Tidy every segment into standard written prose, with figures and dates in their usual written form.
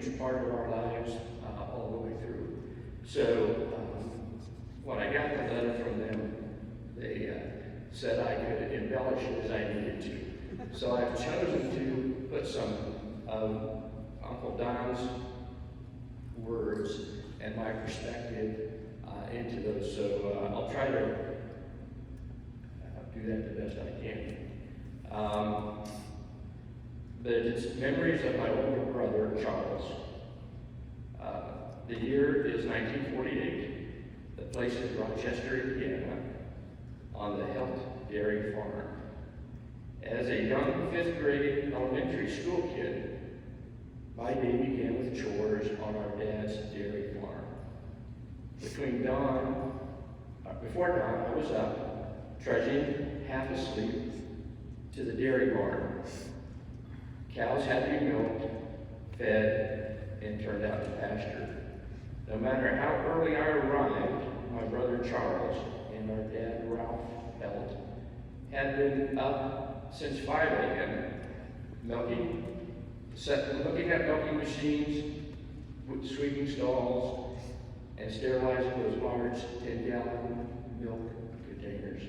huge part of our lives all the way through. So when I got the letter from them, they said I could embellish it as I needed to. So I've chosen to put some of Uncle Don's words and my perspective into those. So I'll try to do that the best I can. But it's memories of my older brother, Charles. The year is 1948. The place is Rochester, Indiana, on the Helt Dairy Farm. As a young fifth grade elementary school kid, my day began with chores on our dad's dairy farm. Before dawn, I was up, trudging half asleep to the dairy barn. Cows had to be milked, fed, and turned out to pasture. No matter how early I arrived, my brother Charles and our dad Ralph Helt had been up since 5 a.m. looking at milking machines, sweeping stalls, and sterilizing those large 10-gallon milk containers.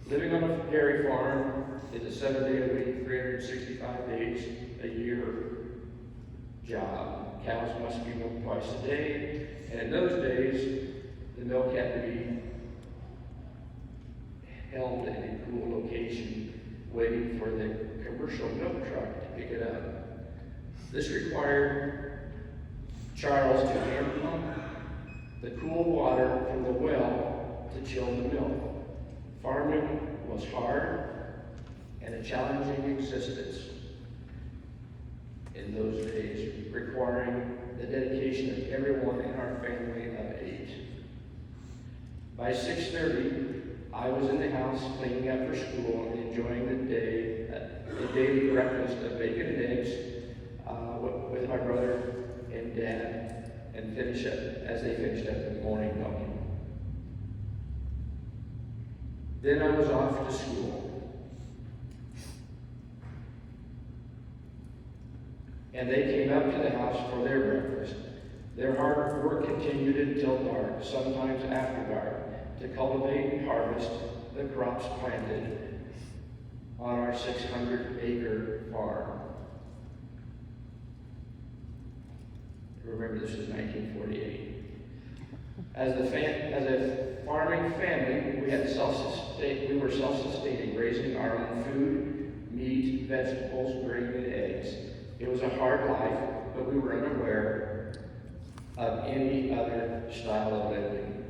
Living on a dairy farm is a 7-day-a-week, 365 days a year job. Cows must be milked twice a day, and in those days, the milk had to be held in a cool location, waiting for the commercial milk truck to pick it up. This required Charles to hand pump the cool water from the well to chill the milk. Farming was hard and a challenging existence in those days, requiring the dedication of everyone in our family of 8. By 6:30, I was in the house cleaning up for school and enjoying the daily breakfast of bacon and eggs with my brother and dad, and as they finished up the morning milking. Then I was off to school. And they came up to the house for their breakfast. Their hard work continued until dark, sometimes after dark, to cultivate and harvest the crops planted on our 600-acre farm. Remember, this is 1948. As a farming family, we were self-sustaining, raising our own food, meat, vegetables, grain, and eggs. It was a hard life, but we were unaware of any other style of living.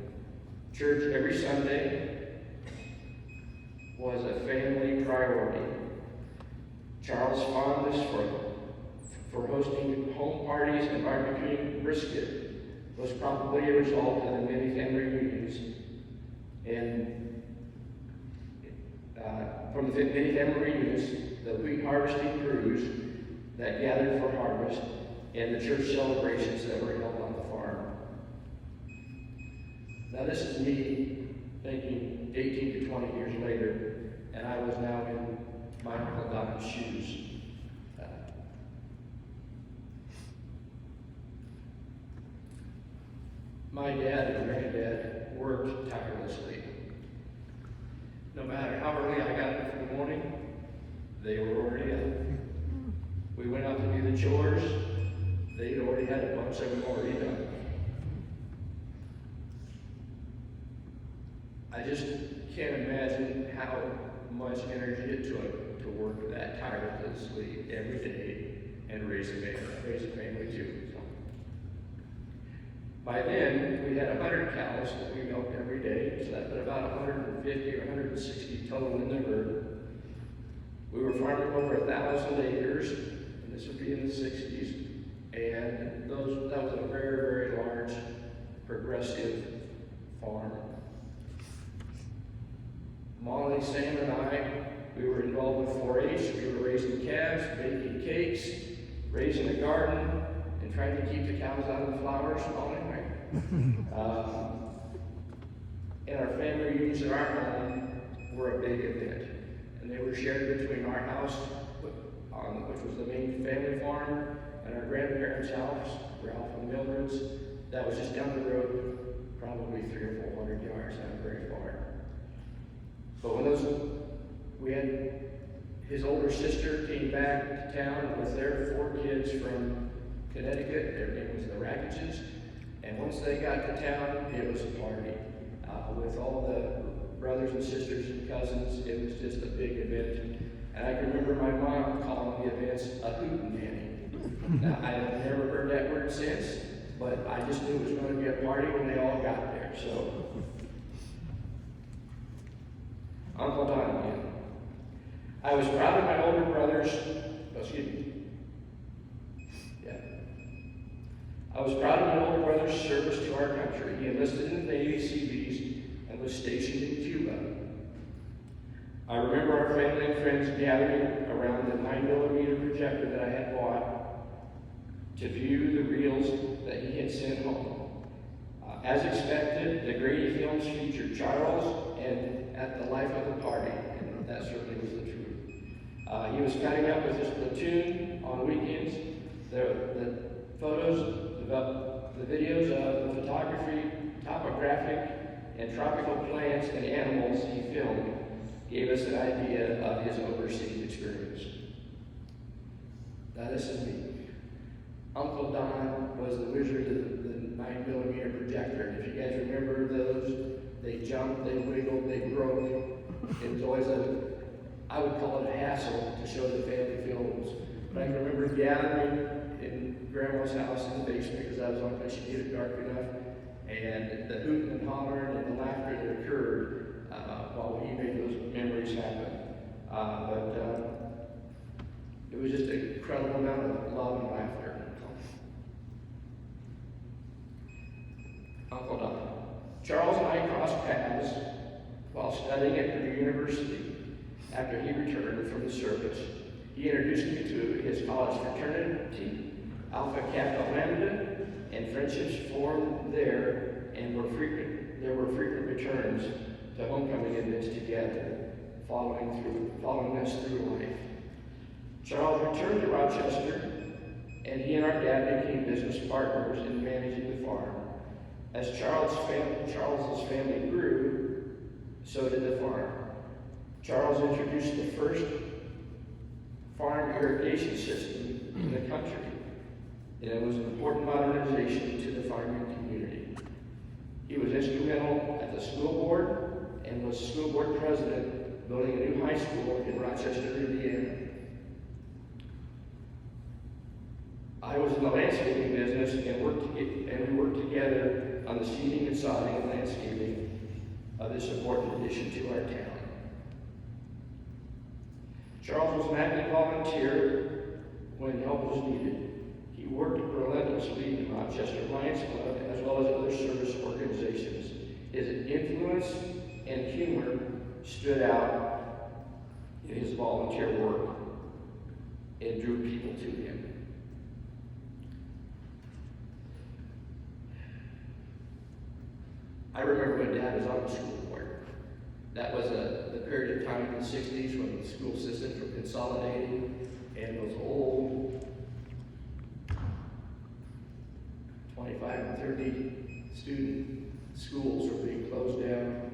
Church every Sunday was a family priority. Charles' fondness for hosting home parties and barbecuing brisket was probably a result of the many family reunions the wheat harvesting crews that gathered for harvest, and the church celebrations that were held on the farm. Now this is me thinking 18 to 20 years later, and I was now in my Uncle Don's shoes. My dad and granddad worked tirelessly. No matter how early I got up in the morning, they were already up. We went out to do the chores. They'd already had a bunch of them already done. I just can't imagine how much energy it took to work that tirelessly every day and raise a family too. So. By then, we had 100 cows that we milked every day, so that put about 150 or 160 total in the herd. We were farming over 1,000 acres, and this would be in the 60s, and that was a very, very large, progressive farm. Molly, Sam, and I, we were involved with 4-H. We were raising calves, baking cakes, raising a garden, and trying to keep the cows out of the flowers falling, right? And our family reunions at our home were a big event. And they were shared between our house, which was the main family farm, and our grandparents' house, Ralph and Mildred's, that was just down the road, probably 300 or 400 yards, not very far. But when we had his older sister came back to town with their 4 kids from Connecticut. Their name was the Rackages. And once they got to town, it was a party. With all the brothers and sisters and cousins, it was just a big event. And I can remember my mom calling the events a hootenanny. Now, I have never heard that word since, but I just knew it was going to be a party when they all got there. So, Uncle Don again. I was proud of my older brothers. I was proud of my older brother's service to our country. He enlisted in the Navy Seabees and was stationed in Cuba. I remember our family and friends gathering around the 9mm projector that I had bought to view the reels that he had sent home. As expected, the Grady films featured Charles and at the life of the party, and that certainly was the truth. He was cutting up with his platoon on weekends. The photos, the videos of the photography, topographic, and tropical plants and animals he filmed gave us an idea of his overseas experience. Now this is me. Uncle Don was the wizard of the 9mm projector. And if you guys remember those, they jumped, they wiggled, they broke. It was always I would call it a hassle to show the family films. But I can remember gathering in Grandma's house in the basement because I was on my sheet it dark enough, and the hooting and hollering and the laughter that occurred while he made those memories happen. It was just an incredible amount of love and laughter. Uncle Don. Charles and I crossed paths while studying at Purdue University. After he returned from the service, he introduced me to his college fraternity, Alpha Kappa Lambda, and friendships formed there, and there were frequent returns to homecoming events together, following us through life. Charles returned to Rochester, and he and our dad became business partners in managing the farm. As Charles's family grew, so did the farm. Charles introduced the first farm irrigation system in the country, and it was an important modernization to the farming community. He was instrumental at the school board and was school board president, building a new high school in Rochester, Indiana. I was in the landscaping business and we worked together on the seeding and sodding and landscaping of this important addition to our town. Charles was an active volunteer when help was needed. He worked relentlessly in Rochester Lions Club as well as other service organizations. His influence and humor stood out in his volunteer work and drew people to him. I remember when Dad was on the school board. That was the period of time in the 60s when the school systems were consolidating and those old 25 and 30 student schools were being closed down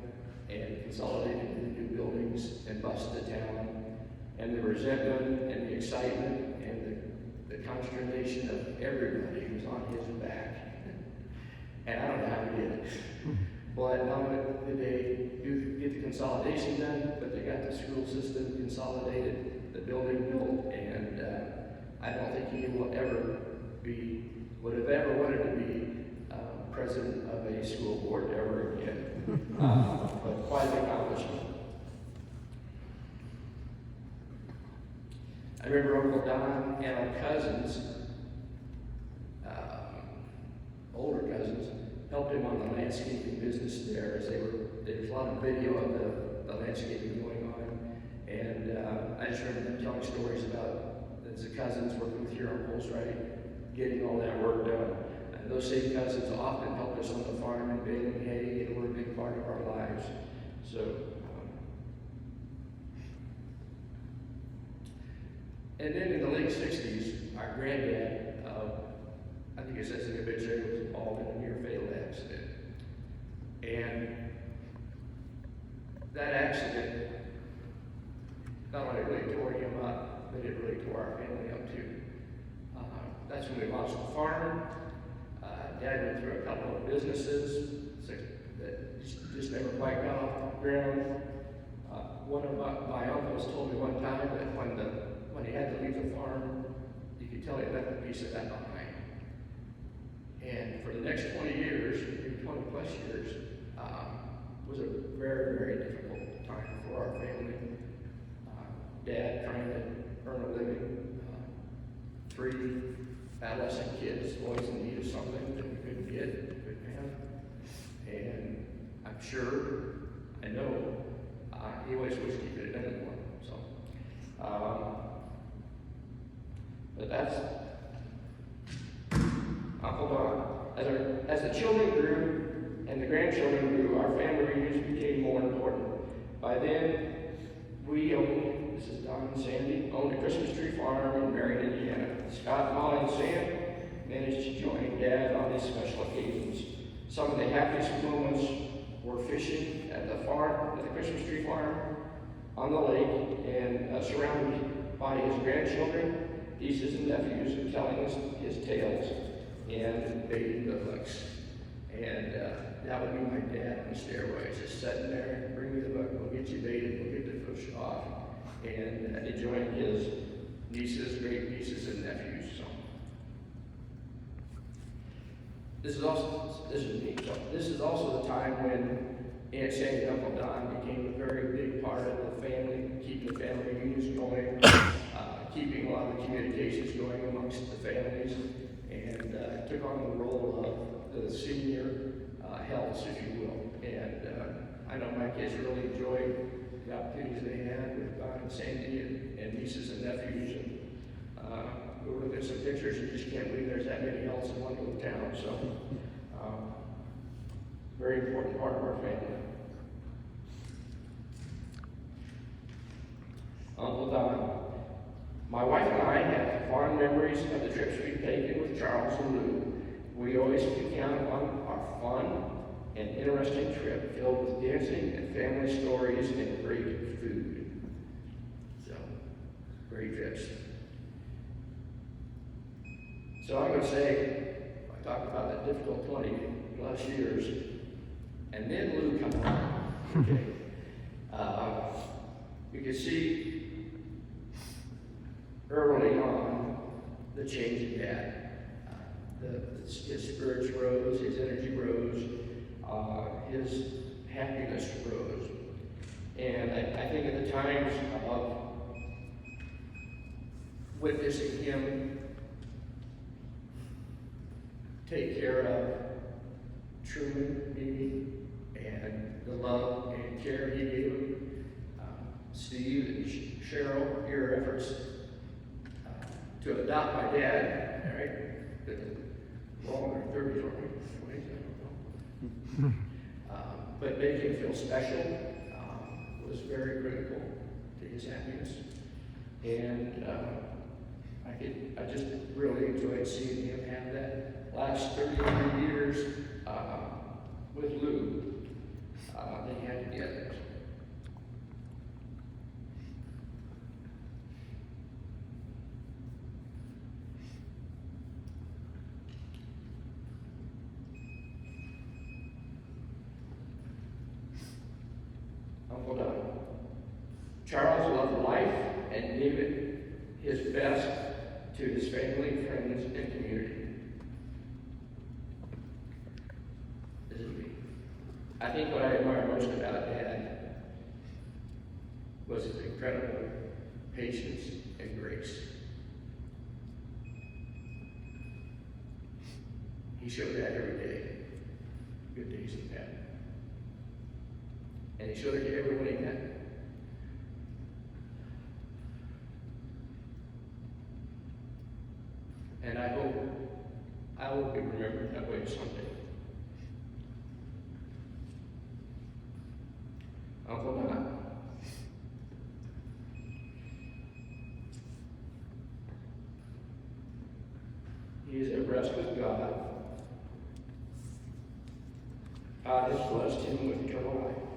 and consolidated into new buildings and bused to town. And the resentment and the excitement and the consternation of everybody was on his back. And I don't know how he did it. But not only did they get the consolidation done, but they got the school system consolidated, the building built, and I don't think he would have ever wanted to be president of a school board ever again. But quite an accomplishment. I remember Uncle Don and our cousins, older cousins, helped him on the landscaping business there as there's a lot of video of the landscaping going on. And I just remember them telling stories about the cousins working with Huron Pulse-Right, getting all that work done. And those same cousins often helped us on the farm and baling hay and were a big part of our lives. So, And then in the late 60s, our granddad, I think it says in the obituary, was involved in a near fatal accident. And that accident not only really tore him up, but it really tore our family up too. That's when we lost the farm. Dad went through a couple of businesses that just never quite got off the ground. One of my uncles told me one time that when he had to leave the farm, you could tell he left a piece of that behind. And for the next 20 years, maybe 20 plus years, was a very, very difficult time for our family. Dad trying to earn a living, 3 adolescent kids, boys in need of something that we couldn't get, couldn't have. And I'm sure, I know, he always wished he could have done it more. So, but that's Uncle Don. As the children grew and the grandchildren grew, our family reunions became more important. By then, we owned, this is Don and Sandy, owned a Christmas tree farm in Marion, Indiana. Scott, Molly, and Sam managed to join Dad on these special occasions. Some of the happiest moments were fishing at the farm, at the Christmas tree farm, on the lake, and surrounded by his grandchildren, nieces and nephews, and telling us his tales, and baiting the hooks. And that would be my dad on the stairways, just sitting there, bring me the hook, we'll get you baited, we'll get the fish off, and enjoying his nieces, great nieces, and nephews. So this is also the time when Aunt Sandy and Uncle Don became a very big part of the family, keeping the family reunions going, keeping a lot of the communications going amongst the families, and took on the role of the senior helps, if you will. And I know my kids really enjoyed the opportunities they had with Don and Sandy and nieces and nephews. And we were looking at some pictures, you just can't believe there's that many helps in one little town. So, very important part of our family. Uncle Don. My wife and I have fond memories of the trips we've taken with Charles and Lou. We always can count on our fun and interesting trip filled with dancing and family stories and great food. So, great trips. So I'm going to say, I talked about that difficult 20 plus years, and then Lou come along. Okay. You can see early on the change in Dad. His spirits rose, his energy rose, his happiness rose. And I think at the times of witnessing him take care of Truman, Mimi, and the love and care he gave him, Steve and Cheryl, your efforts to adopt my dad, all right? Well, in their 30s or 20s, I don't know. But making him feel special was very critical to his happiness. And I just really enjoyed seeing him have that last 33 years with Lou that he had together. Uncle Don. Charles loved life and gave it his best to his family, friends, and community. This is me. I think what I admire most about Dad was his incredible patience and grace. He showed that every day. Good days he had. And he showed it to everyone he met. And I hope I will be remembered that way someday. Uncle Don. He is at rest with God. God has blessed him with eternal life.